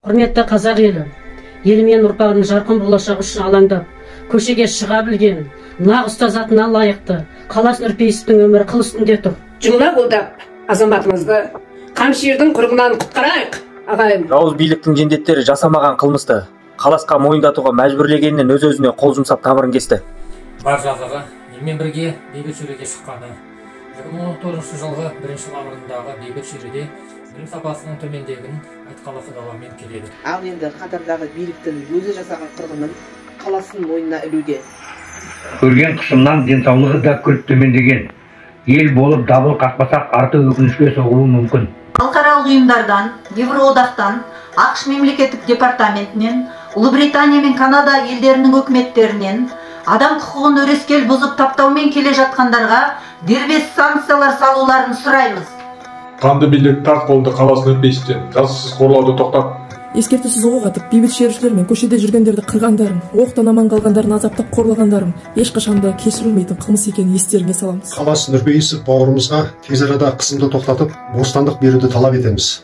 Құрметті қазақ елі, елі мен ұрпағының жарқын болашағы үшін алаңдап, көшеге шыға білген, нақ ұстаз атына лайықты Қалас Нұрпейісовтің өмірі қыл үстінде тұр. Жұмыла қолдап, азаматымызды қамшырдың құрығынан құтқарайық, ағайын. Жауыз биліктің жендеттері жасамаған қылмысты Қаласқа мойындатуға мәжбүрлегеннен өз-өзіне қол жұмсап тамырын кесті. Бар жазығы елмен бірге бейбіт шеруге шыққаны. 2019 жылғы 1 мамырындағы бейбіт шеруде білім сапасының төмендегін айтқалы қадағалаумен келеді. Ал енді қатардағы биліктің өзі жасаған қырғынын қаласын мойнына ілуге. Көрген қысымнан денсаулығы да күрт төмендеген. Ел болып дабыл қақпасақ арты өкінішке соғуы мүмкін. Халықаралық ұйымдардан, Евроодақтан, ақш мемлекеттік департаментінен, Ұлыбритания мен Канада елдерінің өкіметтерінен адам құқығын өрескел бұзып таптаумен келе жатқандарға дербес санкциялар салуларын сұраймыз. Қанды билік тақ қолды Қалас Нұрпейісовтен жазықсыз қорлауды тоқтат. Ескертусіз оқ атып, бейбіт шерушілер мен көшеде жүргендерді қырғандарын, оқтан аман қалғандарын азаптап қорлағандарын ешқашанда кешірілмейтін қылмыс екенін естеріңе саламыз. Қалас Нұрпейісов бауырымызға тез арада қысымды тоқтатып, бостандық беруді талап етеміз.